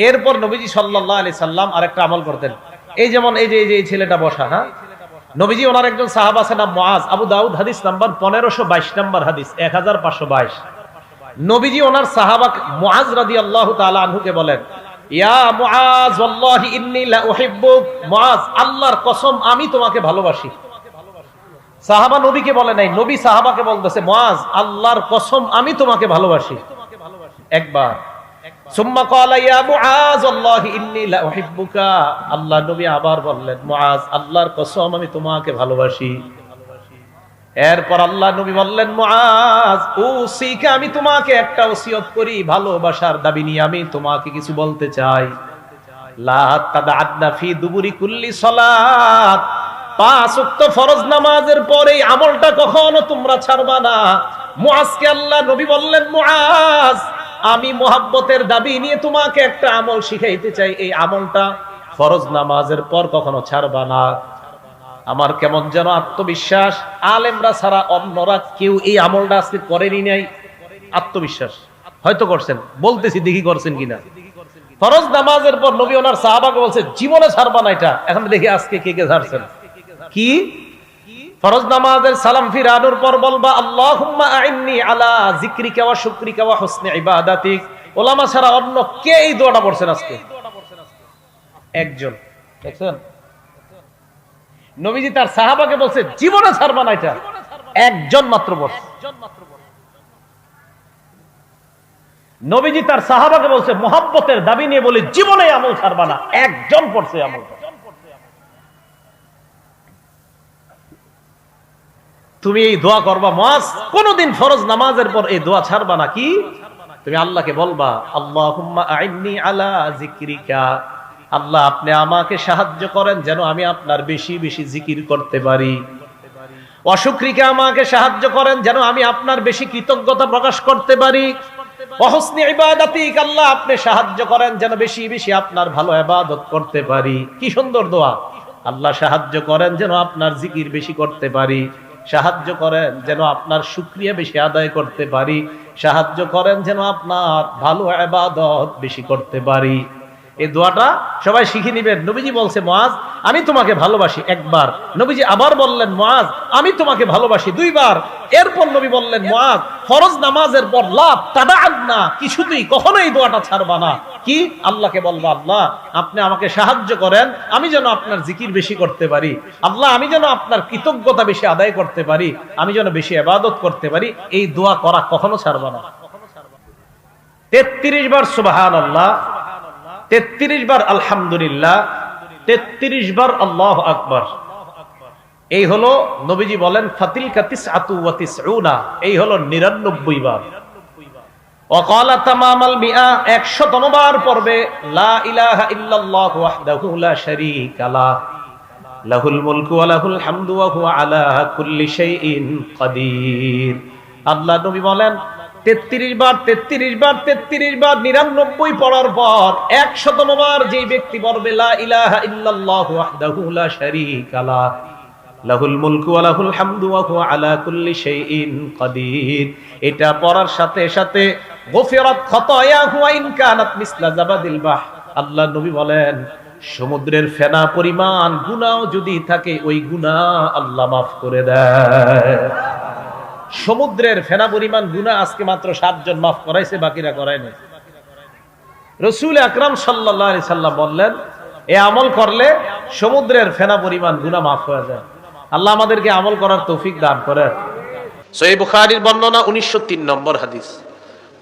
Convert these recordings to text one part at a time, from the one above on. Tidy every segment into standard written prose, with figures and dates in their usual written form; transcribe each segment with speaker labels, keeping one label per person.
Speaker 1: এরপর নবীজি সাল্লাল্লাহু আলাইহি সাল্লাম আরেকটা আমল করতেন। এই যেমন এই যে ছেলেটা বসা, হ্যাঁ, নবীজি ওনার একজন সাহাবা আছে নাম মুআজ, আবু দাউদ হাদিস নাম্বার 1522 নাম্বার হাদিস 1522। নবীজি ওনার সাহাবা মুআজ রাদিয়াল্লাহু তাআলা আনহুকে বলেন, ইয়া মুআজ ওয়াল্লাহি ইন্নী লা উহিব্বুক, মুআজ আল্লাহর কসম আমি তোমাকে ভালোবাসি। সাহাবা নবীকে বলে নাই, নবী সাহাবাকে বলতেছে, মুআজ আল্লাহর কসম আমি তোমাকে ভালোবাসি একবার। সুম্মা ক্বালা ইয়া মুআজ ওয়াল্লাহি ইন্নী লা উহিব্বুকা, আল্লাহ নবী আবার বললেন, মুআজ আল্লাহর কসম আমি তোমাকে ভালোবাসি। এরপর আল্লাহ নবী বললেন, মুআজ উসিকা, আমি তোমাকে একটা ওসিয়ত করি, ভালোবাসার দাবি নিয়ে আমি তোমাকে কিছু বলতে চাই। লা তাদআদনা ফি দুবুরি কুল্লি সালাত, 5 ওয়াক্ত ফরজ নামাজের পরে এই আমলটা কখনো তোমরা ছাড়বা না। মুআজকে আল্লাহ নবী বললেন, মুআজ আমি মুহাব্বতের দাবি নিয়ে তোমাকে একটা আমল শিখাইতে চাই, এই আমলটা ফরজ নামাজের পর কখনো ছাড়বা না। আমার কেমন যেন আত্মবিশ্বাস, আলেমরা ছাড়া অন্যরা কেউ এই আমলটা আজকে করেনি নাই। আত্মবিশ্বাস হয়তো করছেন, বলতেছি দেখি করছেন কিনা। ফরজ নামাজের পর নবী ওনার সাহাবাকে বলছে জীবনে ছাড়বা না এটা। এখন দেখি আজকে কে কে ছাড়ছেন। কি ফরজ নামাজের সালাম ফিরানোর পর বলবা, আল্লাহুম্মা আইন্নি আলা যিকরিকা ওয়া শুকরিকা ওয়া হুসনি ইবাদাতিক। ওলামা ছাড়া অন্য কে এই দোয়াটা পড়ছেন আজকে? একজন। দেখছেন, নবীজি তার সাহাবাকে বলছে জীবনে ছাড়বা না এটা, একজন মাত্র পড়ছে। নবীজি তার সাহাবাকে বলছে মুহাব্বতের দাবি নিয়ে বলে জীবনে আমল ছাড়বা না, একজন পড়ছে আমলটা। তুমি এই দোয়া করবা মুআজ, কোনদিন ফরজ নামাজের পর এই দোয়া ছাড়বা না। কি তুমি আল্লাহকে বলবা, আল্লাহুম্মা আইন্নি আলা যিকরিকা, আল্লাহ আপনি আমাকে সাহায্য করেন যেন আমি আপনার বেশি বেশি জিকির করতে পারি। ওয়া শুকরিকা, আমাকে সাহায্য করেন যেন আমি আপনার বেশি কৃতজ্ঞতা প্রকাশ করতে পারি। ওয়া হুসনি ইবাদাতিক, আল্লাহ আপনি সাহায্য করেন যেন বেশি বেশি আপনার ভালো ইবাদত করতে পারি। কি সুন্দর দোয়া। আল্লাহ সাহায্য করেন যেন আপনার জিকির বেশি করতে পারি, সাহায্য করেন যেন আপনার শুকরিয়া বেশি আদায় করতে পারি, সাহায্য করেন যেন আপনার ভালো ইবাদত বেশি করতে পারি। এই দোয়াটা সবাই শিখে নিবেন। নবীজি বলছে মুআজ আমি তোমাকে ভালোবাসি একবার, নবীজি আবার বললেন মুআজ আমি তোমাকে ভালোবাসি দুইবার। এরপর নবী বললেন মুআজ ফরজ নামাজের পর লা তাদআদনা, কিছুতেই কখনো এই দোয়াটা ছাড়বা না। কি আল্লাহকে বলবা, আল্লাহ আপনি আমাকে সাহায্য করেন আমি যেন আপনার জিকির বেশি করতে পারি, আল্লাহ আমি যেন আপনার কৃতজ্ঞতা বেশি আদায় করতে পারি, আমি যেন বেশি ইবাদত করতে পারি। এই দোয়া করা কখনো ছাড়বা না। 33 বার সুবহানাল্লাহ, 33 বার আলহামদুলিল্লাহ, 33 বার আল্লাহু আকবার। এই হলো নবীজি বলেন ফাতিলকা তিসআতু ওয়া তিসউনা, এই হলো 99 বার। ওয়া ক্বালা তামামাল মিআ, 100তম বার পড়বে লা ইলাহা ইল্লাল্লাহু ওয়াহদাহু লা শারীকা লাহ, লাহুল মুলকু ওয়া লাহুল হামদু ওয়া হুয়া আলা কুল্লি শাইইন কাদির। আল্লাহ নবী বলেন 33 বার 33 বার 33 বার 99 পড়ার পর 100তম বার যেই ব্যক্তি পড়বে লা ইলাহা ইল্লাল্লাহু ওয়াহদাহু লা শারীকা লাহ, লাহুল মুলকু ওয়া লাহুল হামদু ওয়া হুয়া আলা কুল্লি শাইইন কাদির, এটা পড়ার সাথে সাথে গফিরাত খাতায়াহু ওয়া ইন কানাত মিসলা জাবাদিল বাহ। আল্লাহ নবী বলেন সমুদ্রের ফেনা পরিমাণ গুনাহ যদি থাকে ওই গুনাহ আল্লাহ মাফ করে দেয়। সমুদ্রের ফেনা পরিমাণ গুনাহ আজকে মাত্র 7 জন মাফ করাইছে, বাকিরা করায় নাই। রাসূল আকরাম সাল্লাল্লাহু আলাইহি সাল্লাম বললেন এই আমল করলে সমুদ্রের ফেনা পরিমাণ গুনাহ মাফ হয়ে যায়। আল্লাহ আমাদেরকে আমল করার তৌফিক দান করেন। সহিহ বুখারীর বর্ণনা 1903 নম্বর হাদিস,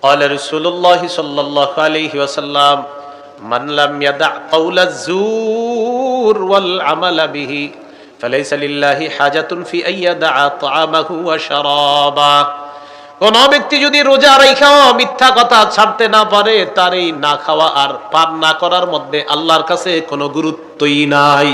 Speaker 1: قال رسول الله صلى الله عليه وسلم من لم يدع قول الزور والعمل به فليس لله حاجة في أن يدع طعامه وشرابه। কোন ব্যক্তি যদি রোজা রাখাও মিথ্যা কথা ছাড়তে না পারে, তার এই না খাওয়া আর পান না করার মধ্যে আল্লাহর কাছে কোনো গুরুত্বই নাই।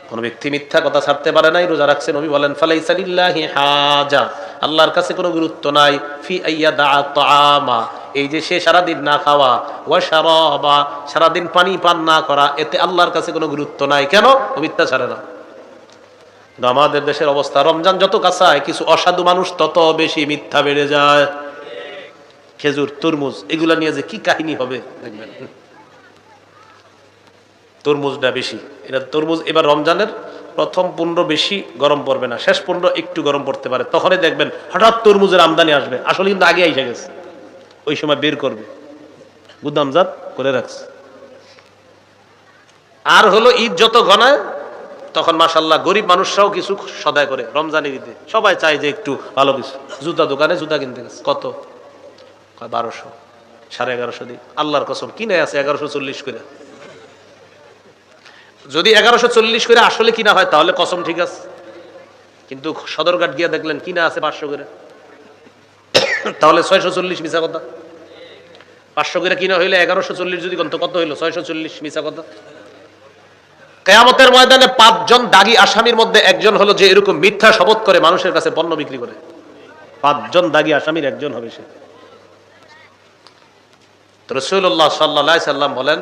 Speaker 1: কোন ব্যক্তি মিথ্যা কথা ছাড়তে পারে নাই, রোজা রাখছে, নবী বলেন ফালাইসা লিল্লাহি হাজা, আল্লাহর কাছে কোনো গুরুত্ব নাই ফি আইয়াদা তাআমা, এই যে সে সারাদিন না খাওয়া, ওয়া শারাবা সারাদিন পানি পান না করা, এতে আল্লাহর কাছে কোনো গুরুত্ব নাই। কেন? ও মিথ্যা ছাড়ে না। আমাদের দেশের অবস্থা, রমজান যত কাছায় কিছু অসাধু মানুষ তত বেশি মিথ্যা বেড়ে যায়। খেজুর তরমুজ এগুলা নিয়ে যে কি কাহিনী হবে দেখবেন। তরমুজটা বেশি। এটা তরমুজ এবার রমজানের প্রথম 15 বেশি গরম পড়বে না, শেষ 15 একটু গরম পড়তে পারে, তখনই দেখবেন হঠাৎ তরমুজের আমদানি আসবে। আসলে কিন্তু আগে এসে গেছে, ওই সময় বের করবে, গুদামজাত করে রাখছে। আর হলো ঈদ যত গনায় তখন মাশাআল্লাহ গরিব মানুষরাও কিছু সদায় করে। রমজানের ঈদে সবাই চায় যে একটু ভালো কিছু। জুতা দোকানে জুতা কিনতে গেছে, কত? 1200, 1150 দিই। আল্লাহর কসম কিনে আছে 1140 করে। যদি 1140 করে আসলে কিনা হয় তাহলে কসম ঠিক আছে, কিন্তু সদরঘাট গিয়া দেখলেন কিনা আছে 500 করে, তাহলে 640 মিছা কথা। 500 করে কিনা হইলে 1140 যদি কত হইলো? 640 মিছা কথা। কিয়ামতের ময়দানে 5 জন দাগী আসামির মধ্যে একজন হলো যে এরকম মিথ্যা শপথ করে মানুষের কাছে পণ্য বিক্রি করে। 5 জন দাগী আসামির একজন হবে সে। রাসূলুল্লাহ সাল্লাল্লাহু আলাইহি সাল্লাম বলেন,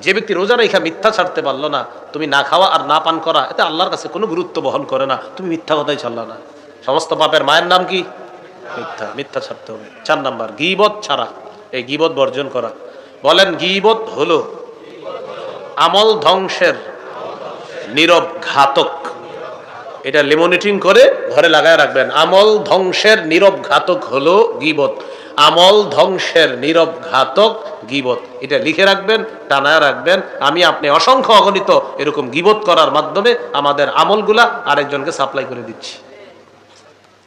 Speaker 1: যে ব্যক্তি রোজা রেখে মিথ্যা ছাড়তে পারলো না, তুমি না খাওয়া আর না পান করা এতে আল্লাহর কাছে কোনো গুরুত্ব বহন করে না, তুমি মিথ্যা কথাই ছাড়লা না। সমস্ত পাপের মায়ের নাম কি? মিথ্যা। মিথ্যা ছাড়তে হবে। 4 নাম্বার গীবত ছাড়া, এই গীবত বর্জন করা। বলেন গীবত হলো আমল ধ্বংসের নীরব ঘাতক। এটা লেমনেটিং করে ঘরে লাগায় রাখবেন। আমল ধ্বংসের নীরব ঘাতক হলো গীবত। আমল ধ্বংসের নীরব ঘাতক গীবত, এটা লিখে রাখবেন, টানায় রাখবেন। আমি আপনি অসংখ্য অগণিত এরকম গীবত করার মাধ্যমে আমাদের আমলগুলা আরেকজনকে সাপ্লাই করে দিচ্ছি।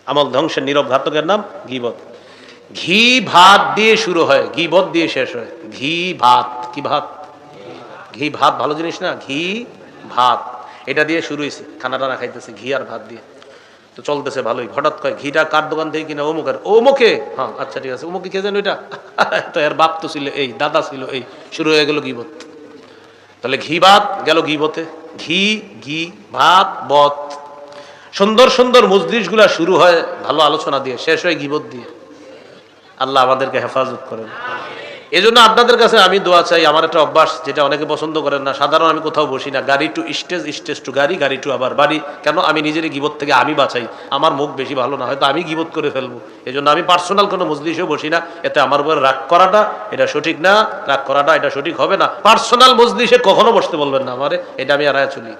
Speaker 1: আমল ধ্বংসের নীরব ঘাতকের নাম গীবত। ঘি ভাত দিয়ে শুরু হয়, গীবত দিয়ে শেষ হয়। ঘি ভাত, কি ভাত? ঘি ভাত ভালো জিনিস না? ঘি ভাত, এটা দিয়ে শুরু হয়েছে। খানা টানা খাইতেছে ঘি আর ভাত দিয়ে, তো চলতেছে ভালোই। হঠাৎ কয় ঘিটা কার দোকান থেকে কিনা? অমুকের। অমুকে? হ্যাঁ আচ্ছা ঠিক আছে। অমুকে কে জানো এটা? তো এর বাপ তো ছিল এই, দাদা ছিল এই। শুরু হয়ে গেল গীবত। তাহলে ঘি ভাত গেল গীবতে। ঘি, ঘি ভাত, বত। সুন্দর সুন্দর মজলিসগুলা শুরু হয় ভালো আলোচনা দিয়ে, শেষ হয় গীবত দিয়ে। আল্লাহ আমাদেরকে হেফাজত করেন। এজন্য আপনাদের কাছে আমি দোয়া চাই। আমার একটা অভ্যাস, যেটা অনেকে পছন্দ করেন না, সাধারণ আমি কোথাও বসি না, গাড়ি টু স্টেজ, স্টেজ টু গাড়ি, গাড়ি টু আবার বাড়ি। কেন? আমি নিজের গীবত থেকে আমি বাঁচাই। আমার মুখ বেশি ভালো না, হয়তো আমি গীবত করে ফেলবো। এজন্য আমি পার্সোনাল কোনো মজলিসেও বসি না। এতে আমার উপর রাগ করাটা এটা সঠিক না, রাগ করাটা এটা সঠিক হবে না। পার্সোনাল মজলিসে কখনো বসতে বলবেন না আমারে, এটা আমি এড়ায় চলি।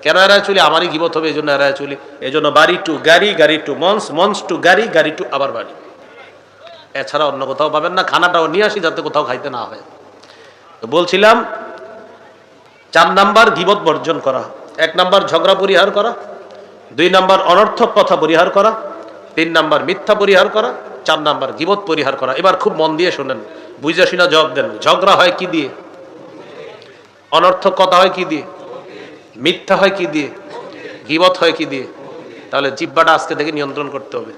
Speaker 1: কেন এড়ায় চলি? আমারই গীবত হবে, এই জন্য এড়ায় চলি। এই জন্য বাড়ি টু গাড়ি, গাড়ি টু মঞ্চ, মঞ্চ টু গাড়ি, গাড়ি টু আবার বাড়ি। এছাড়া অন্য কোথাও পাবেন না। খানাটাও নিয়ে আসি যাতে কোথাও খাইতে না হয়। তো বলছিলাম 4 নাম্বার গীবত বর্জন করা। 1 নাম্বার ঝগড়া পরিহার করা, 2 নাম্বার অনর্থক কথা পরিহার করা, 3 নাম্বার মিথ্যা পরিহার করা, 4 নাম্বার গীবত পরিহার করা। এবার খুব মন দিয়ে শোনেন, বুঝা শুনা জবাব দেন। ঝগড়া হয় কি দিয়ে? অনর্থক কথা হয় কি দিয়ে? মিথ্যা হয় কি দিয়ে? গীবত হয় কি দিয়ে? তাহলে জিহ্বাটা আজকে থেকে নিয়ন্ত্রণ করতে হবে।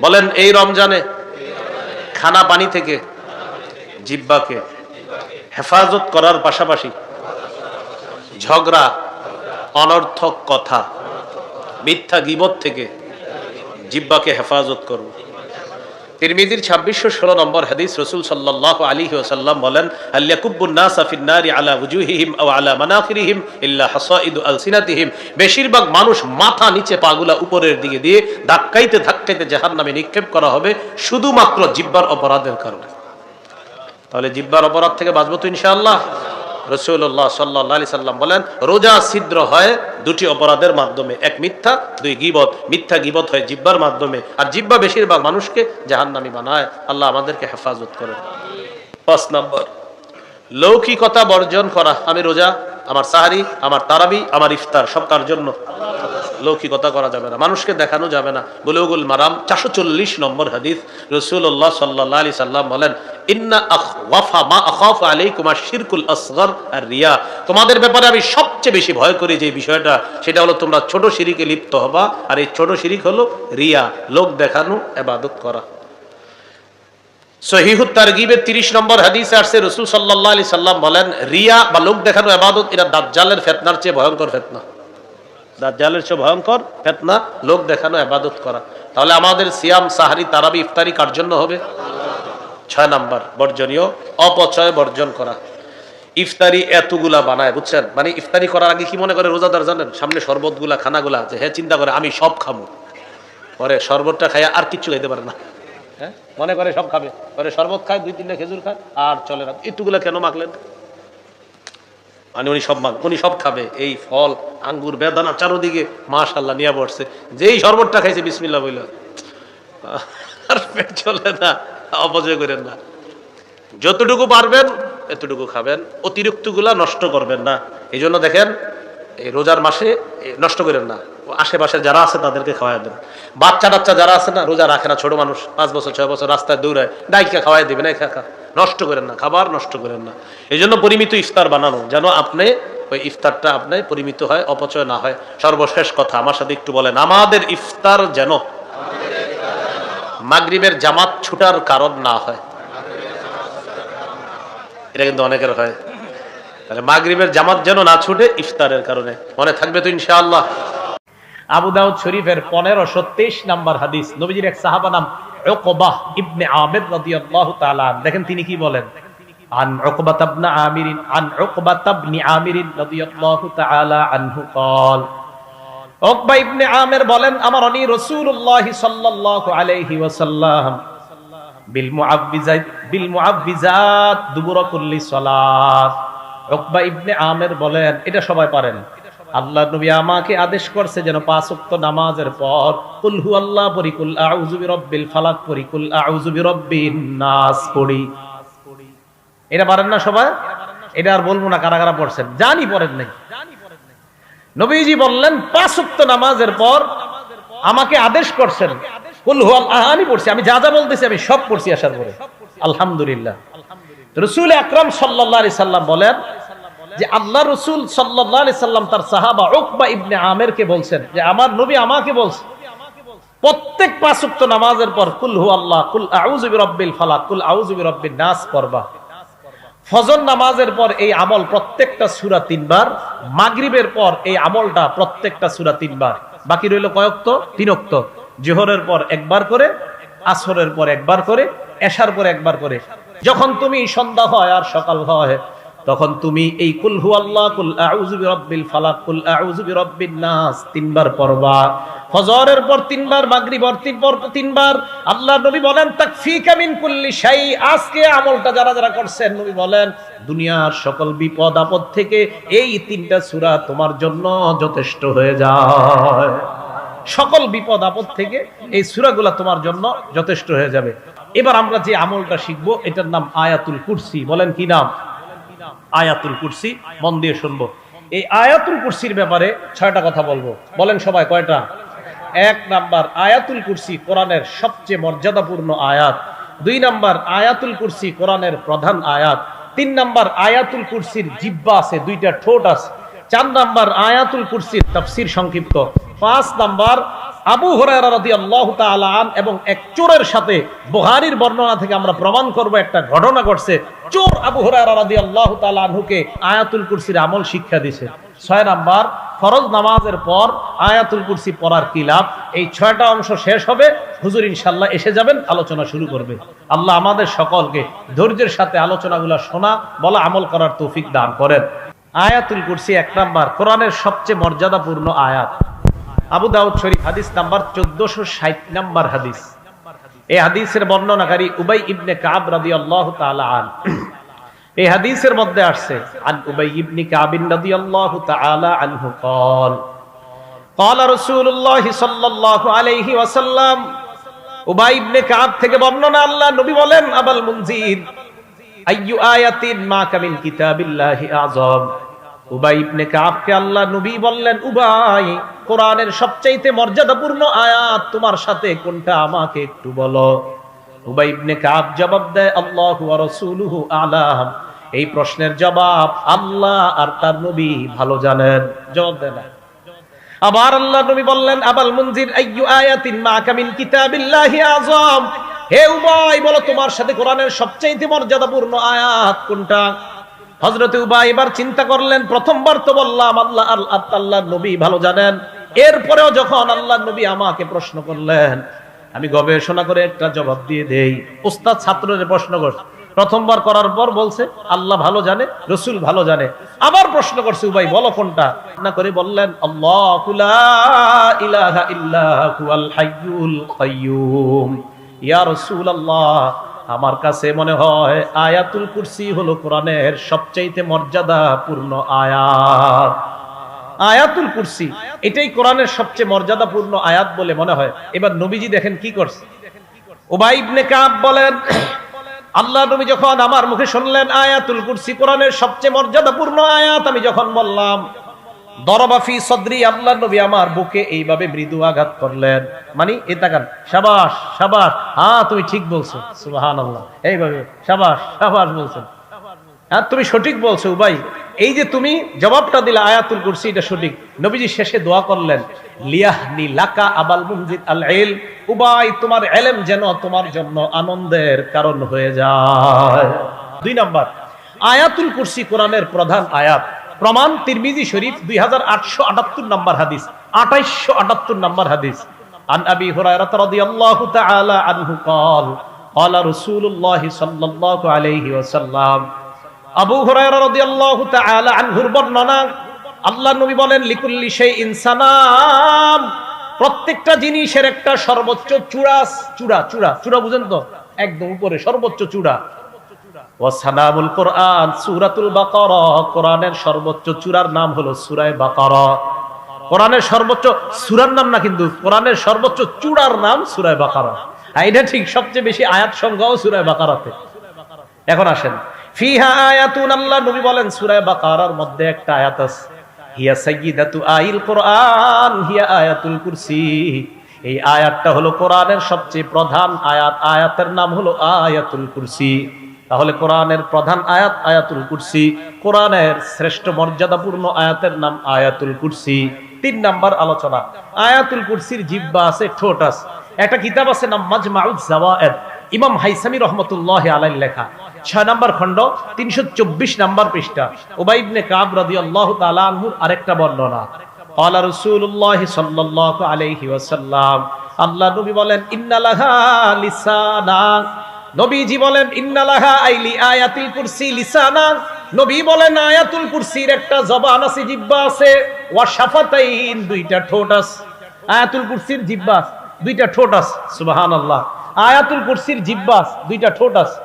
Speaker 1: বলেন এই রমজানে খানা পানি থেকে জিহ্বাকে হেফাজত করার পাশাপাশি ঝগড়া, অনর্থক কথা, মিথ্যা গীবত থেকে জিহ্বাকে হেফাজত করব। তিরমিজির 2616 নম্বর হাদিস, রাসূল সাল্লাল্লাহু আলাইহি ওয়াসাল্লাম বলেন, আল্লাকুব্বুন নাসা ফিন নারি আলা ওয়ুজুহিহিম আও আলা মানাখিরিহিম ইল্লা হাসাইদু আলসিনাতিহিম। বেশিরভাগ মানুষ মাথা নিচে, পাগুলা উপরের দিকে দিয়ে ধাক্কাইতে ধাক্কাইতে জাহান্নামে নিক্ষেপ করা হবে শুধুমাত্র জিহ্বার অপরাধের কারণে। তাহলে জিহ্বার অপরাধ থেকে বাঁচবো তো ইনশাআল্লাহ। রাসূলুল্লাহ সাল্লাল্লাহু আলাইহি সাল্লাম বলেন, রোজা ছিদ্র হয় 2টি অপরাধের মাধ্যমে, 1 মিথ্যা, 2 গীবত। মিথ্যা গীবত হয় জিহ্বার মাধ্যমে, আর জিহ্বা বেশিরভাগ মানুষকে জাহান্নামী বানায়। আল্লাহ আমাদেরকে হেফাজত করেন। 5 নাম্বার লৌকিকতা বর্জন করা। আমি রোজা, আমার সাহারি, আমার তারাবি, আমার ইফতার সব কার জন্য? লৌকিকতা করা যাবে না, মানুষকে দেখানো যাবে না। বুলুগুল মারাম 440 নম্বর হাদিস, রাসূলুল্লাহ সাল্লাল্লাহু আলাইহি সাল্লাম বলেন, ইন্না আখওয়াফা মা আখাফু আলাইকুম আশ-শিরকুল আসগর আর রিয়া। তোমাদের ব্যাপারে আমি সবচেয়ে বেশি ভয় করি যে বিষয়টা, সেটা হলো তোমরা ছোট শিরকে লিপ্ত হবা। আর এই ছোট শিরক হলো রিয়া, লোক দেখানো, ইবাদত করা। সহিহুত তারগিবের 30 নম্বর হাদিসে আসছে, রাসূল সাল্লাল্লাহু আলাইহি সাল্লাম বলেন, রিয়া বা লোক দেখানো ইবাদত এটা দাজ্জালের ফিতনার চেয়ে ভয়ঙ্কর ফিতনা। দাজ্জালের চেয়ে ভয়ঙ্কর ফিতনা লোক দেখানো ইবাদত করা। তাহলে আমাদের সিয়াম, সাহরি, তারাবি, ইফতারি কার জন্য হবে? 6 নাম্বার বর্জনীয়, অপচয় বর্জন করা। ইফতারি এতগুলা বানায়, বুঝছেন? মানে ইফতারি করার আগে কি মনে করে রোজাদার জানেন? সামনে শরবতগুলা, খানাগুলা, যে হ্যাঁ চিন্তা করে আমি সব খাবো। পরে শরবতটা খায় আর কিচ্ছু খাইতে পারে না। হ্যাঁ মনে করে সব খাবে, পরে শরবত খায়, 2-3টা খেজুর খায় আর চলে না। এতগুলা কেন মাখলেন? মানে উনি সব খাবে, এই ফল আঙ্গুর বেদানা চারোদিকে মাশাআল্লাহ নিয়ে বসছে, যেই শরবতটা খাইছে বিসমিল্লাহ বলল, আর পেট চলে না। অপচয় করেন না, যতটুকু পারবেন এতটুকু খাবেন, অতিরিক্ত গুলা নষ্ট করবেন না। এই জন্য দেখেন এই রোজার মাসে নষ্ট করেন না, আশেপাশে যারা আছে তাদেরকে খাওয়াই দেন। বাচ্চা টাচ্চা যারা আছে না, রোজা রাখে না, ছোট মানুষ 5 বছর 6 বছর রাস্তায় দৌড়ায়, ডাইকা খাওয়াই দেবেন, খা, নষ্ট করেন না, খাবার নষ্ট করেন না। এই জন্য পরিমিত ইফতার বানানো, যেন আপনি ওই ইফতারটা আপনি পরিমিত হয়, অপচয় না হয়। সর্বশেষ কথা আমার সাথে একটু বলেন, আমাদের ইফতার যেন মাগরিবের জামাত ছুটার কারণ না হয়। এটা কিন্তু অনেকের হয়, তাহলে মাগরিবের জামাত যেন না ছুটে ইফতারের কারণে। মনে থাকবে তো ইনশাআল্লাহ। আবু দাউদ শরীফের 1523 নম্বর হাদিস, নবীজির এক সাহাবা নাম উকবাহ ইবনে আমির রাদিয়াল্লাহু তাআলা, দেখেন তিনি কি বলেন। আন উকবাহ ইবনে আমির রাদিয়াল্লাহু তাআলা আনহু قال, উকবাহ ইবনে আমির বলেন, আমারনি রাসূলুল্লাহ সাল্লাল্লাহু আলাইহি ওয়াসাল্লাম বিল মুআব্বিজাত দুবুরা কুল্লি সালাত। উকবাহ ইবনে আমির বলেন, এটা সবাই পারেন, আল্লাহর নবী আমাকে আদেশ করছে যেন 5 ওয়াক্ত নামাজের পর কুল হুয়াল্লাহ পড়ি, কুল আউযু বিরাব্বিল ফালাক পড়ি, কুল আউযু বিরাব্বিন নাস পড়ি। এটা পারেন না সবাই? এটা আর বলবো না কারা কারা পড়ছেন, জানি পড়েন নাই। নবীজি বললেন 5 ওয়াক্ত নামাজের পর আমাকে আদেশ করছেন, কুল হুয়াল্লাহ আমি পড়ছি, আমি যা যা বলতেছি আমি সব পড়ছি আসার পরে, আলহামদুলিল্লাহ। রাসূল আকরাম সাল্লাল্লাহু আলাইহি সাল্লাম বলেন যে আল্লাহ রাসূল সাল্লাল্লাহু আলাইহি সাল্লাম তার সাহাবা উকবা ইবনে আমিরকে বলছেন যে আমার নবী আমাকে বলছে প্রত্যেক 5 ওয়াক্ত নামাজের পর কুল হুয়াল্লাহ, কুল আউযু বিরাব্বিল ফালাক, কুল আউযু বিরাব্বিন নাস পড়বা। ফজর নামাজের পর এই আমল প্রত্যেকটা সূরা 3 বার, মাগরিবের পর এই আমলটা প্রত্যেকটা সূরা 3 বার। বাকি রইল কয় ওয়াক্ত? 3 ওয়াক্ত। যোহরের পর একবার করে, আসরের পর একবার করে, এশার পর একবার করে। যখন তুমি সন্ধ্যা হয় আর সকাল হয় তখন তুমি এই কুল হুয়াল্লাহ, কুল আউযু বিরাব্বিল ফালাক, কুল আউযু বিরাব্বিন নাস 3 বার পড়বা। ফজরের পর 3 বার, মাগরিবের পর 3 বার। আল্লাহর নবী বলেন তাকফিকা মিন কুল্লি শাই, আজকে আমলটা যারা যারা করছেন নবী বলেন দুনিয়ার সকল বিপদ আপদ থেকে এই 3টা সূরা তোমার জন্য যথেষ্ট হয়ে যায়। সকল বিপদ আপদ থেকে এই সূরাগুলো তোমার জন্য যথেষ্ট হয়ে যাবে। এবার আমরা যে আমলটা শিখবো এটার নাম আয়াতুল কুরসি। বলেন কি নাম? আয়াতুল কুরসি। মন দিয়ে শুনবো। এই আয়াতুল কুরসির ব্যাপারে 6টা কথা বলবো। বলেন সবাই কয়টা? 1 নাম্বার, আয়াতুল কুরসি কোরআনের সবচেয়ে মর্যাদাপূর্ণ আয়াত। 2 নাম্বার, আয়াতুল কুরসি কোরআনের প্রধান আয়াত। 3 নাম্বার, আয়াতুল কুরসির জিহ্বা আছে, 2টা ঠোঁট আছে। 4 নাম্বার, আয়াতুল কুরসির তাফসীর সংক্ষিপ্ত। 5 নাম্বার, আবু হুরায়রা রাদিয়াল্লাহু তাআলা আন এবং এক চোরের সাথে বুখারীর বর্ণনা থেকে আমরা প্রমাণ করব একটা ঘটনা ঘটছে। চোর আবু হুরায়রা রাদিয়াল্লাহু তাআলা আনহুকে আয়াতুল কুরসির আমল শিক্ষা দিয়েছে। 6 নাম্বার, ফরজ নামাজের পর আয়াতুল কুরসি পড়ার কি লাভ। এই 6টা অংশ শেষ হবে, হুজুর ইনশাআল্লাহ এসে যাবেন, আলোচনা শুরু করবে। আল্লাহ আমাদের সকলকে ধৈর্যের সাথে আলোচনাগুলো শোনা, বলা, আমল করার তৌফিক দান করেন। আয়াতুল কুরসি 1 নাম্বার, কোরআনের সবচেয়ে মর্যাদাপূর্ণ আয়াত। আবু দাউদ শরীফ হাদিস নাম্বার 1460 নাম্বার হাদিস। এই হাদিসের বর্ণনাকারী উবাই ইবনে কাব রাদিয়াল্লাহু তাআলা আন। এই হাদিসের মধ্যে আসছে আন উবাই ইবনে কাব রাদিয়াল্লাহু তাআলা আনহু قال قال رسول الله صلى الله عليه وسلم। উবাই ইবনে কাব থেকে বর্ণনা, আল্লাহ নবী বলেন আবুল মুনজির আইয়ু আয়াতিন মা কামিন কিতাবিল্লাহি আযম। উবাই ইবনে কাবকে আল্লাহ নবী বললেন, উবাই কোরআনের সবচাইতে মর্যাদাপূর্ণ আয়াত তোমার সাথে কোনটা আমাকে একটু বলো। উবাই ইবনে কাব জবাব দেয়, আল্লাহু ওয়া রাসূলুহু আ'লাম। এই প্রশ্নের জবাব আল্লাহ আর তার নবী ভালো জানেন। জবাব দেন। আবার আল্লাহ নবী বললেন, আবুল মুনজির আইয়ু আয়াতিন মা কামিন কিতাবিল্লাহি আযম। হে উবাই বলো তোমার সাথে কোরআনের সবচাইতে মর্যাদাপূর্ণ আয়াত কোনটা। হযরত উবাই এবার চিন্তা করলেন, প্রথমবার তো বললাম আল্লাহ আল্লাহর নবী ভালো জানেন, এরপরেও যখন আল্লাহর নবী আমাকে প্রশ্ন করলেন আমি গবেষণা করে একটা জবাব দিয়ে দেই। উস্তাদ ছাত্রদের প্রশ্ন করছে, প্রথমবার করার পর বলছে আল্লাহ ভালো জানে, রাসূল ভালো জানে। আবার প্রশ্ন করছে, উবাই বলো কোনটা। না করে বললেন, আল্লাহু লা ইলাহা ইল্লা হুয়াল হাইয়ুল কাইয়্যুম। ইয়া রাসূলুল্লাহ আমার কাছে মনে হয় আয়াতুল কুরসি হলো কোরআনের সবচাইতে মর্যাদাপূর্ণ আয়াত। আয়াতুল কুরসি এটাই কোরআনের সবচেয়ে মর্যাদাপূর্ণ আয়াত বলে মনে হয়। এবার নবীজি দেখেন কি করছে। উবাই ইবনে কাব বলেন, আল্লাহ নবী যখন আমার মুখে শুনলেন আয়াতুল কুরসি কোরআনের সবচেয়ে মর্যাদাপূর্ণ আয়াত, আমি যখন বললাম দরবাফি সদরি, আল্লাহ নবী আমার বুকে এইভাবে মৃদু আঘাত করলেন। মানে এ তাকান, শাবাশ শাবাশ, হ্যাঁ তুমি ঠিক বলছো, সুবহানাল্লাহ, এইভাবে শাবাশ শাবাশ বলছেন, হ্যাঁ তুমি সঠিক বলছো উবাই, এই যে তুমি জবাবটা দিলে আয়াতুল কুরসি এটা সঠিক। নবীজি শেষে দোয়া করলেন, লিয়াহনি লাকা আবাল মুনজির আল ইলম, উবাই তোমার ইলম যেন তোমার জন্য আনন্দের কারণ হয়ে যায়। 2 নাম্বার, আয়াতুল কুরসি কোরআনের প্রধান আয়াত। প্রমাণ তিরমিজি শরীফ 2878 নম্বর হাদিস, 2878 নম্বর হাদিস। আন আবি হুরায়রা রাদিয়াল্লাহু তাআলা আনহু قال قال رسول الله صلى الله عليه وسلم, আবু হুরায়রা রাদিয়াল্লাহু তাআলা আনহুর বর্ণনা, আল্লাহর নবী বলেন, লিকুল্লি শাইইন সানাম, প্রত্যেকটা জিনিসের একটা সর্বোচ্চ চূড়া, চূড়া চূড়া চূড়া বুঝেন তো, একদম উপরে সর্বোচ্চ চূড়া। ওয়া সানামুল কোরআন সূরাতুল বাকারা, কোরআনের সর্বোচ্চ চূড়ার নাম হলো সূরা বাকারা। কোরআনের সর্বোচ্চ সূরার নাম না, কিন্তু কোরআনের সর্বোচ্চ চূড়ার নাম সূরা বাকারা। এটা ঠিক, সবচেয়ে বেশি আয়াত সংখ্যাও সূরা বাকারাতে। এখন আসেন, ফিহা আয়াতুন, আল্লাহ নবী বলেন সূরা বাকারার মধ্যে একটা আয়াত আছে, হিয়া সাইয়্যিদাতু আইল কোরআন হিয়া আয়াতুল কুরসি। এই আয়াতটা হলো কোরআনের সবচেয়ে প্রধান আয়াত, আয়াতের নাম হলো আয়াতুল কুরসি। তাহলে কোরআনের প্রধান আয়াত আয়াতুল কুরসি, কোরআনের শ্রেষ্ঠ মর্যাদাপূর্ণ আয়াতের নাম আয়াতুল কুরসি। 3 নাম্বার আলোচনা, আয়াতুল কুরসির জিহ্বা আছে, ঠোঁট আছে। একটা কিতাব আছে নাম মাজমাউজ জাওয়ায়েদ, ইমাম হাইসামি রহমাতুল্লাহি আলাইহি লেখা, 6 নাম্বার খণ্ড, 324 নাম্বার পৃষ্ঠা। উবাই ইবনে কাব রাদিয়াল্লাহু তাআলা আনহুর আরেকটা বর্ণনা, ক্বালা রাসূলুল্লাহি সাল্লাল্লাহু আলাইহি ওয়াসাল্লাম, আল্লাহ নবী বলেন, ইন্নালাহা লিসানা, নবীজি বলেন ইন্নালাহা আইলি আয়াতুল কুরসি লিসানা, নবী বলেন আয়াতুল কুরসির একটা জবান আছে, জিহ্বা আছে, ওয়া শাফাতাইন, 2টা ঠোঁট আছে। আয়াতুল কুরসির জিহ্বা, 2টা ঠোঁট আছে, সুবহানাল্লাহ। আয়াতুল কুরসির জিহ্বা, 2টা ঠোঁট আছে।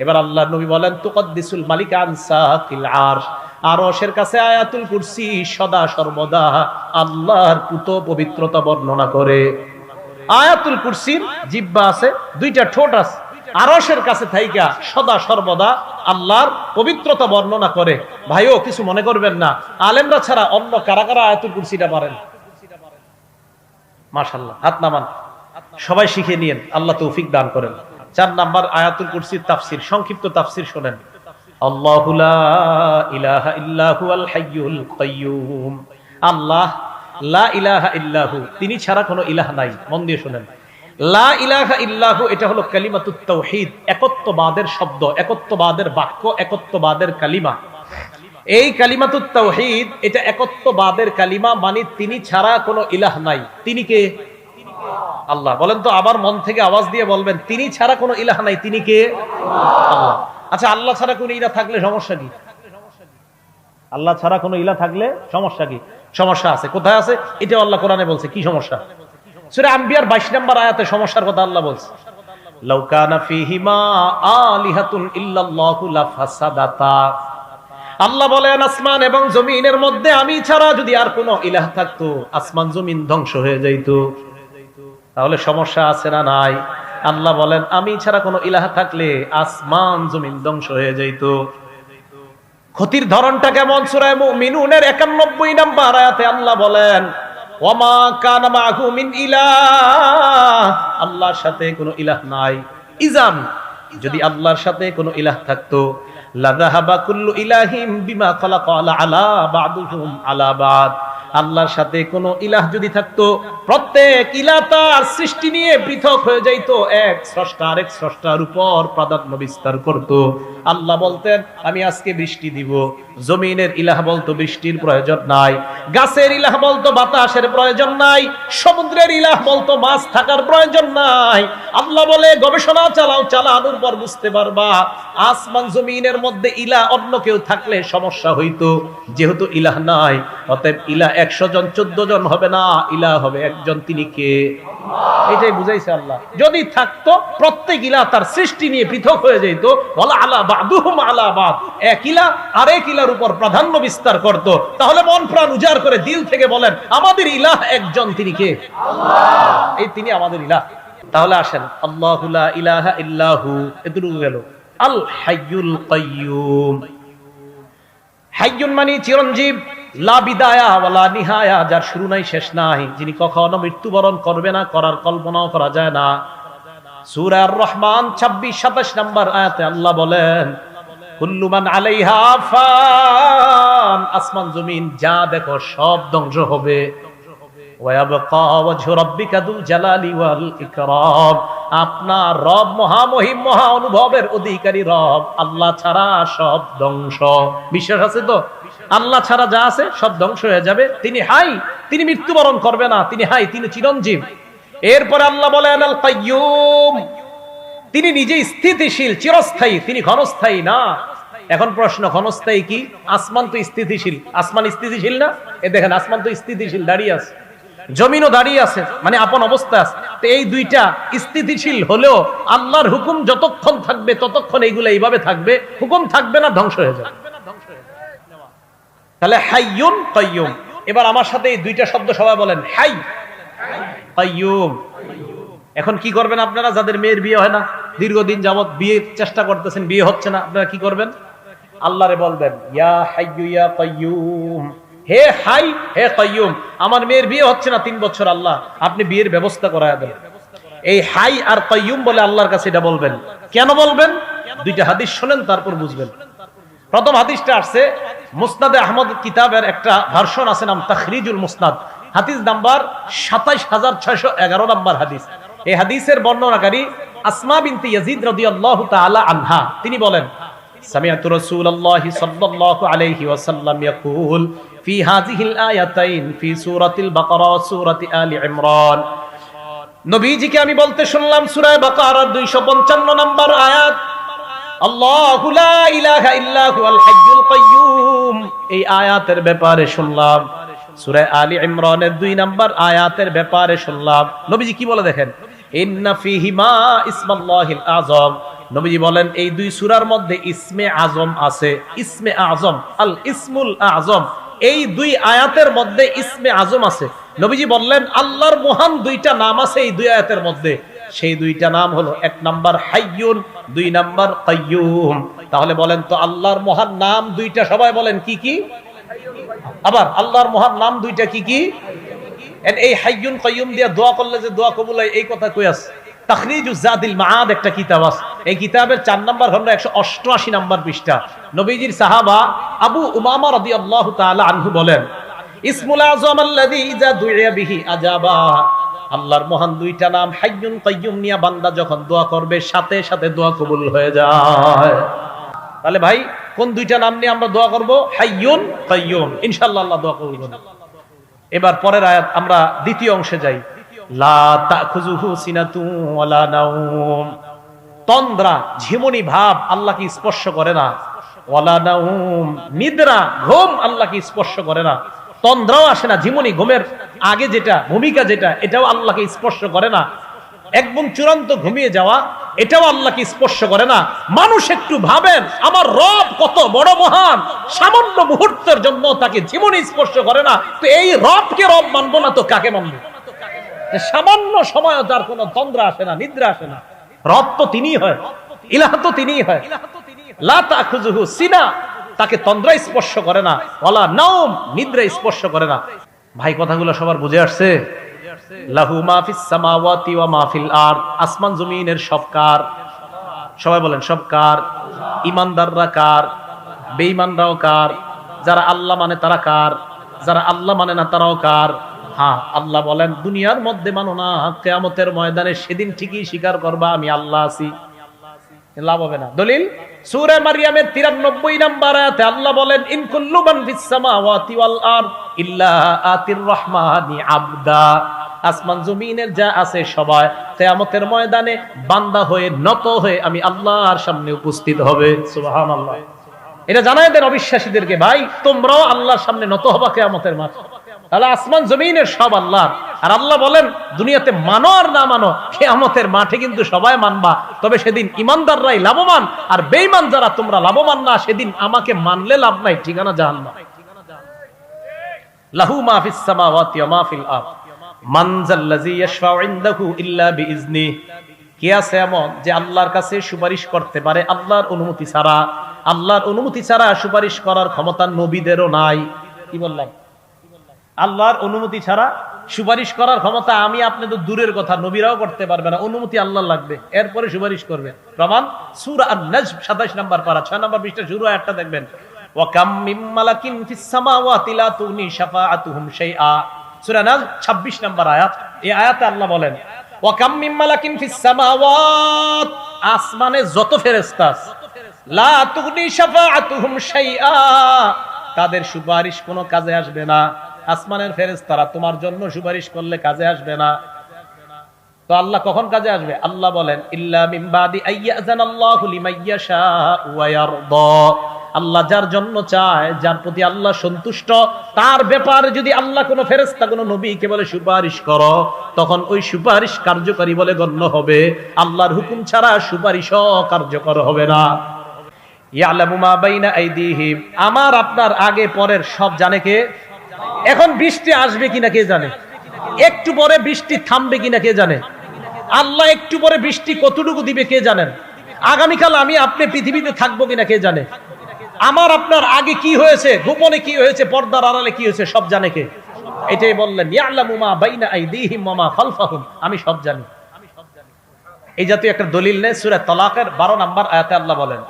Speaker 1: এবার আল্লাহ নবী বলেন, তুকদ্দিসুল মালিক আন সাকিল আরশ, আরশের কাছে আয়াতুল কুরসি সদা সর্বদা আল্লাহর পুত পবিত্রতা বর্ণনা করে। আয়াতুল কুরসির জিহ্বা আছে, 2টা ঠোঁট আছে, আরশের কাছে থাইকা সদা সর্বদা আল্লাহর পবিত্রতা বর্ণনা করে। ভাইও কিছু মনে করবেন না, আলেমরা ছাড়া অন্য কারা কারা আয়াতুল কুরসিটা পারেন? মাশাআল্লাহ, হাত নামান, সবাই শিখে নিয়েন, আল্লাহ তৌফিক দান করেন। 4 নাম্বার আয়াতুল কুরসির তাফসীর, সংক্ষিপ্ত তাফসীর শুনেন। আল্লাহু লা ইলাহা ইল্লা হুয়াল হাইয়ুল কাইয়্যুম, আল্লাহ লা ইলাহা ইল্লাহু, তিনি ছাড়া কোনো ইলাহ নাই। মন দিয়ে শুনেন, লা ইলাহা ইল্লাহু এটা হলো কালিমাতুত তাওহীদ, একত্ববাদের শব্দ, একত্ববাদের বাক্য, একত্ববাদের কালিমা। এই কালিমাতুত তাওহীদ এটা একত্ববাদের কালিমা, মানে তিনি ছাড়া কোনো ইলাহ নাই। তিনি কে? আল্লাহ। বলেন তো, আবার মন থেকে আওয়াজ দিয়ে বলবেন, তিনি ছাড়া কোনো ইলাহ নাই, তিনি কে? আল্লাহ। আচ্ছা, আল্লাহ ছাড়া কোনো ইলাহ থাকলে সমস্যা কি? আল্লাহ ছাড়া কোনো ইলাহ থাকলে সমস্যা কি? সমস্যা আছে। কোথায় আছে? এটা আল্লাহ কোরআনে বলছে। কি সমস্যা? সূরা আম্বিয়ার 22 নম্বর আয়াতে সমস্যার কথা আল্লাহ বলছে, লাউ কানা ফীহিমা আলিহাতুন ইল্লাল্লাহু লাফাসাদাতা। আল্লাহ বলেন, আসমান এবং জমিনের মধ্যে আমি ছাড়া যদি আর কোনো ইলাহ থাকতো, আসমান জমিন ধ্বংস হয়ে যাইত। তাহলে সমস্যা আছে না নাই? আল্লাহ বলেন, আমি ছাড়া কোনো ইলাহ থাকলে আসমান জমিন ধ্বংস হয়ে যাইত। ক্ষতির ধরনটা কেমন? সূরা মুমিনুনের 91 নম্বর আয়াতে আল্লাহ বলেন, ওয়ামা কানা মাহু মিন ইলাহ, আল্লাহর সাথে কোনো ইলাহ নাই। ইজান, যদি আল্লাহর সাথে কোনো ইলাহ থাকতো, লাযাহাবা কুল্লু ইলাহিম বিমা খালাকা আলা বা'দুহুম আলা বা'দ, আল্লাহর সাথে কোনো ইলাহ যদি থাকতো, প্রত্যেক ইলাহ তার সৃষ্টি নিয়ে পৃথক হয়ে যাইতো, এক স্রষ্টা আরেক স্রষ্টার উপর প্রাধান্য বিস্তার করত। আল্লাহ বলতেন, আমি আজকে বৃষ্টি দিব। জমিনের ইলাহ বলতো বৃষ্টির প্রয়োজন নাই, গাছের ইলাহ বলতো বাতাসের প্রয়োজন নাই, সমুদ্রের ইলাহ বলতো মাছ থাকার প্রয়োজন নাই। আল্লাহ বলে, গবেষণা চালাও, চালানোর পর বুঝতে পারবা আসমান জমিনের মধ্যে ইলাহ অন্য কেউ থাকলে সমস্যা হইতো, যেহেতু ইলাহ নাই অতএব ইলাহ 100 জন 14 জন হবে না, ইলাহ হবে একজন, তিনি কে? এটাই বুঝাইছে আল্লাহ। যদি থাকতো প্রত্যেক ইলাহ তার সৃষ্টি নিয়ে পৃথক হয়ে যেত, ওয়ালা আলা বাদুহুম আলা বাদ, এক ইলাহ আরেক ইলাহর উপর প্রাধান্য বিস্তার করত, তাহলে মন প্রাণ উজাড় করে দিল থেকে বলেন আমাদের ইলাহ একজন, তিনি কে? আল্লাহ। এই তিনি আমাদের ইলাহ। তাহলে আসেন, আল্লাহু লা ইলাহা ইল্লাহু, এতটুকু গেল। আল হাইয়ুল কাইয়ুম, হাইয়ুন মানে চিরঞ্জীব, লা বিদায়া ওয়ালা নিহায়া, যার শুরু নাই শেষ নাই, যিনি কখনো মৃত্যুবরণ করবে না, করার কল্পনাও করা যায় না। সূরা আর-রহমান 26-27 নম্বর আয়াতে আল্লাহ বলেন কুল্লু মান আলাইহা ফান, আসমান জমিন যা দেখো সব ধ্বংস হবে। ওয়ায়াবকা ওয়াজহু রাব্বিকা যুল জালালি ওয়াল ইকরাম, আপনার রব মহামহিম মহা অনুভবের অধিকারী রব, আল্লাহ ছাড়া সব ধ্বংস। বিশ্বাস আছে তো? আল্লাহ ছাড়া যা আছে সব ধ্বংস হয়ে যাবে। তিনি হাই, তিনি মৃত্যুবরণ করবে না, তিনি হাই, তিনি চিরঞ্জীব। এরপরে আল্লাহ বলেন আল কাইয়ুম, তিনি নিজে স্থিতিশীল, চিরস্থায়ী, তিনি ক্ষণস্থায়ী না। এখন প্রশ্ন, ক্ষণস্থায়ী কি? আসমান তো স্থিতিশীল, আসমান স্থিতিশীল না? এ দেখেন, আসমান তো স্থিতিশীল, দাঁড়িয়ে আছে, জমিনও দাঁড়িয়ে আছে, মানে আপন অবস্থা আছে। তো এই দুইটা স্থিতিশীল হলেও আল্লাহর হুকুম যতক্ষণ থাকবে ততক্ষণ এইগুলো এইভাবে থাকবে, হুকুম থাকবে না, ধ্বংস হয়ে যাবে। তাহলে হাইয়ুন কাইয়ুম। এবার আমার সাথে এই দুইটা শব্দ সবাই বলেন, হাই কাইয়ুম। এখন কি করবেন আপনারা যাদের মেয়ের বিয়ে হয় না, দীর্ঘদিন যাবত বিয়ের চেষ্টা করতেছেন, বিয়ে হচ্ছে না, আপনারা কি করবেন? আল্লাহরে বলবেন ইয়া হাইয়ু ইয়া কাইয়ুম, হে হাই হে কাইয়ুম, আমার মেয়ের বিয়ে হচ্ছে না 3 বছর, আল্লাহ আপনি বিয়ের ব্যবস্থা করায় দেন। এই হাই আর কাইয়ুম বলে আল্লাহর কাছে এটা বলবেন। কেন বলবেন? দুইটা হাদিস শুনেন, তারপর বুঝবেন। প্রথম হাদিসটা আসছে মুসনাদে আহমদ কিতাবের একটা ভার্সন আছে, নাম তাখরিজুল মুসনাদ, হাদিস নাম্বার 27611 নম্বর হাদিস। এই হাদিসের বর্ণনাকারী আসমা বিনতে ইয়াজিদ রাদিয়াল্লাহু তাআলা আনহা, তিনি বলেন সামিআতু রাসূলুল্লাহি সাল্লাল্লাহু আলাইহি ওয়াসাল্লাম ইয়াকুল ফি হাযিহিল আয়াতাইন ফি সূরাতিল বাকারা ওয়া সূরাতি আলি ইমরান, নবীজিকে আমি বলতে শুনলাম সূরা বাকারার 255 নম্বর আয়াত, আল্লাহু লা ইলাহা ইল্লা হুয়াল হাইয়ুল কাইয়ুম, এই আয়াতের ব্যাপারে শুনলাম। সূরা আলি ইমরানের 2 নম্বর আয়াতের ব্যাপারে শুনলাম। নবীজি কি বলে দেখেন, ইন্না ফীহিমা ইসমাল্লাহিল আযম, নবীজি বলেন এই 2 সূরার মধ্যে ইসমে আযম আছে। ইসমে আযম, আল ইসমুল আযম, এই 2 আয়াতের মধ্যে ইসমে আযম আছে। নবীজি বললেন আল্লাহর মহান 2টা নাম আছে এই 2 আয়াতের মধ্যে। সেই 2টা নাম হলো 1 নাম্বার হাইয়ুন, 2 নাম্বার কাইয়ুম। তাহলে বলেন তো আল্লাহর মহান নাম 2টা, সবাই বলেন কি কি? আবার আল্লাহর মহান নাম 2টা কি কি? এই হাইয়ুন কাইয়ুম দিয়ে দোয়া করলে যে দোয়া কবুল হয়, এই কথা কই আছে? তাখরিজুজ জাদিল মাআদ একটা কিতাব আছে, এই কিতাবের 4 নাম্বার খন্ড 188 নাম্বার পৃষ্ঠা। নবীজির সাহাবা আবু উমামা রাদিয়াল্লাহু তাআলা আনহু বলেন ইসমুল আযম আল্লাযী ইযা দুইয়া বিহি আজাবা, আল্লাহর মহান 2টা নাম হাইয়ুন কাইয়ুম নিয়ে বান্দা যখন দোয়া করবে সাথে সাথে দোয়া কবুল হয়ে যায়। তাহলে ভাই কোন 2টা নাম নিয়ে আমরা দোয়া করব? হাইয়ুন কাইয়ুম, ইনশাআল্লাহ আল্লাহ দোয়া কবুল করবেন। এবার পরের আয়াত, আমরা দ্বিতীয় অংশে যাই। লা তাখুযুহু সিনাতু ওয়ালা নাওম, তন্দ্রা ঝিমুনি ভাব আল্লাহকে স্পর্শ করে না। ওয়ালা নাওম, নিদ্রা ঘুম আল্লাহকে স্পর্শ করে না। তন্দ্রাও আসে না, ঝিমুনি ঘুমের আগে যেটা ভূমিকা যেটা, এটাও আল্লাহকে স্পর্শ করে না। একদম চূড়ান্ত ঘুমিয়ে যাওয়া, এটাও আল্লাহকে স্পর্শ করে না। মানুষ একটু ভাবেন আমার রব কত বড় মহান, সামান্য মুহূর্তের জন্য তাকে ঝিমুনি স্পর্শ করে না। তো এই রবকে রব মানবো না তো কাকে মানবো? সামান্য সময় তার কোনো তন্দ্রা আসে না, নিদ্রা আসে না। রব তো তিনিই হয়, ইলাহ তো তিনিই হয়। লা তাখুযুহু সিনা, তাকে তন্দ্রা স্পর্শ করে না, ওয়ালা নাওম, নিদ্রা স্পর্শ করে না। ভাই কথাগুলো সবার বুঝে আসছে? লাহু মা ফিস সামাওয়াতি ওয়া মা ফিল আরদ, আসমান জমিনের সব কার? সবাই বলেন সব কার? ঈমানদাররা কার? বেঈমানরাও কার? যারা আল্লাহ মানে তারা কার? যারা আল্লাহ মানে না তারাও কার? হ্যাঁ, আল্লাহ বলেন দুনিয়ার মধ্যে মানো না, কিয়ামতের ময়দানে সেদিন ঠিকই স্বীকার করবা আমি আল্লাহ আছি, লাভ হবে না। দলিল সূরা মারইয়ামের 93 নম্বর আয়াতে আল্লাহ বলেন ইন কুল্লু মান ফিস সামাওয়াতি ওয়াল আরদ ইল্লা আতির রহমানি আবদা, আসমান জমিনের যা আছে সবাই কিয়ামতের ময়দানে বান্দা হয়ে নত হয়ে আমি আল্লাহর সামনে উপস্থিত হবে। সুবহানাল্লাহ। এটা জানাই দেন অবিশ্বাসীদেরকে, ভাই তোমরাও আল্লাহর সামনে নত হবা কিয়ামতের মাঠে। তাহলে আসমান জমিনের সব আল্লাহর। আর আল্লাহ বলেন দুনিয়াতে মানো আর না মানো, কিয়ামতের মাঠে কিন্তু সবাই মানবা। তবে সেদিন ইমানদাররাই লাভবান, আর বেঈমান যারা তোমরা লাভবান না, সেদিন আমাকে মানলে লাভ নাই, ঠিকানা জাহান্নাম। লাহু মা ফিস সামাওয়াতি ওয়া মা ফিল আরদ মান যাল্লাযী ইয়াশফাউ ইনদাহু ইল্লা বিইজনিহি। কে আছে এমন যে আল্লাহর কাছে সুপারিশ করতে পারে আল্লাহর অনুমতি ছাড়া? আল্লাহর অনুমতি ছাড়া সুপারিশ করার ক্ষমতা নবীদেরও নাই। কি বললাম? আল্লাহর অনুমতি ছাড়া সুপারিশ করার ক্ষমতা আমি আপনি তো দূরের কথা, নবীরাও করতে পারবে না। অনুমতি আল্লাহর লাগবে, এরপরে সুপারিশ করবে। প্রমাণ সূরা আন-নাজম 27 নম্বর পারা 6 নম্বর পৃষ্ঠা শুরু আয়াতটা দেখবেন। ওয়া কাম মিম মালাকিন ফিস সামাওয়াতি লা তুগনি শাফাআতুহুম শাইআ। সূরা নাজম 26 নম্বর আয়াত। এই আয়াতে আল্লাহ বলেন ওয়া কাম মিম মালাকিন ফিস সামাওয়াত, আসমানে যত ফেরেশতা আছে, লা তুগনি শাফাআতুহুম শাইআ, তাদের সুপারিশ কোনো কাজে আসবে না। আসমানের ফেরেশতারা তোমার জন্য সুপারিশ করলে কাজে আসবে না। তো আল্লাহ কখন কাজে আসবে? আল্লাহ বলেন ইল্লা মিন বাদি আইয়াযানাল্লাহু লিমাইয়াশা ওয়া ইয়ারদা। আল্লাহ যার জন্য চায়, যার প্রতি আল্লাহ সন্তুষ্ট, তার ব্যাপারে যদি আল্লাহ কোনো ফেরেশতা কোনো নবীকে বলে সুপারিশ করো, তখন ওই সুপারিশ কার্যকরী বলে গণ্য হবে। আল্লাহর হুকুম ছাড়া সুপারিশও কার্যকর হবে না। ইয়ালামু মা বাইনা আইদিহিম, আমার আপনার আগে পরের সব জানে কে? এখন বৃষ্টি আসবে কিনা কে জানে? একটু পরে বৃষ্টি থামবে কিনা কে জানে? আল্লাহ একটু পরে বৃষ্টি কতটুকু দিবে কে জানেন? আগামীকাল আমি আপনি পৃথিবীতে থাকবো কিনা কে জানে? আমার আপনার আগে কি হয়েছে, গোপনে কি হয়েছে, পর্দার আড়ালে কি হয়েছে, সব জানে কে? এটাই বললেন ইয়ালামু মা বাইনা আইদিহিম ওয়া মা খালফাহুম, আমি সব জানি। এই জাতীয় একটা দলিল নেই সূরা তালাকের 12 নম্বর আয়াতে আল্লাহ বলেন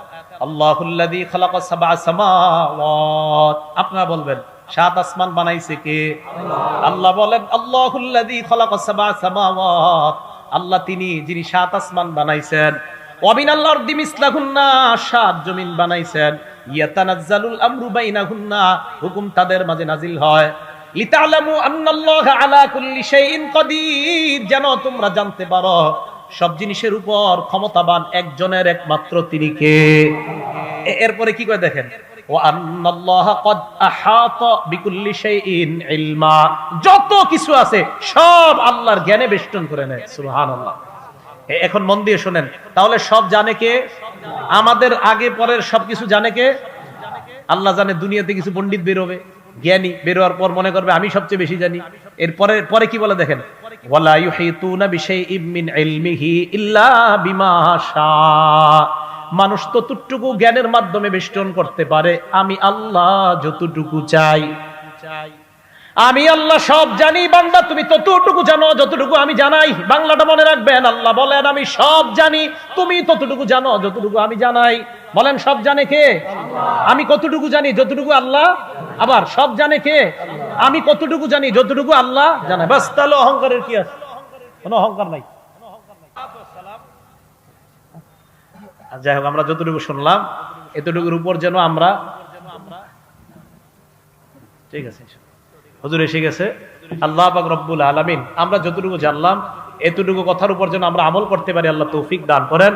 Speaker 1: আল্লাহুল্লাযী খালাকাস সাবআ সামাওয়াত। আপনারা বলবেন 7 আসমান বানাইছে কে? আল্লাহ বলেন আল্লাহুল্লাযী খালাকাস সাবআ সামাওয়াত, আল্লাহ তিনি যিনি 7 আসমান বানাইছেন। ওয়া মিনাল আরদি মিসলাহুন্না, 7 জমিন বানাইছেন। ইয়াতানাজ্জালুল আমরু বাইনাহুন্না, হুকুম তাদের মাঝে নাজিল হয়। লিতা'লামু আন্নাল্লাহা আলা কুল্লি শাইইন কাদির, যেন তোমরা জানতে পারো সব জিনিসের উপর ক্ষমতাবান একজনের একমাত্র তিনি কে। এরপরে কি করে দেখেন ওয়া আন্নাল্লাহা ক্বাদ আহাতা বিকুল্লি শাইইন ইলমা, যত কিছু আছে সব আল্লাহর জ্ঞানে বেষ্টন করে নেয়। সুবহানাল্লাহ। এখন মন দিয়ে শুনেন, তাহলে সব জানে কে? আমাদের আগে পরের সবকিছু জানে কে? আল্লাহ জানে। দুনিয়াতে কিছু পণ্ডিত বেরোবে, জ্ঞানী বেরোয়ার পর মনে করবে আমি সবচেয়ে বেশি জানি। এরপরে পরে কি বলে দেখেন ওয়ালা ইউহিতুনা বিশাইইম মিন ইলমিহি ইল্লা বিমা শা, মানুষ ততটুকু জ্ঞানের মাধ্যমে বেষ্টন করতে পারে আমি আল্লাহ যতটুকু চাই। আমি আল্লাহ সব জানি, বান্দা তুমি ততটুকু জানো যতটুকু আমি জানাই। বাংলাটা মনে রাখবেন, আল্লাহ বলেন আমি সব জানি, তুমি ততটুকু জানো যতটুকু আমি জানাই। বলেন সব জানে কে? আমি কতটুকু জানি যতটুকু আল্লাহ। আবার সব জানে কে? আমি কতটুকু জানি যতটুকু আল্লাহ জানে। বাস, তাহলে অহংকারের কি আছে? কোনো অহংকার নাই। যাই হোক, আমরা যতটুকু শুনলাম এতটুকুর উপর যেন আমরা, ঠিক আছে হুজুর এসে গেছে, আল্লাহ পাক রব্বুল আলামিন আমরা যতটুকু জানলাম এতটুকু কথার উপর যেন আমরা আমল করতে পারি, আল্লাহ তৌফিক দান করেন।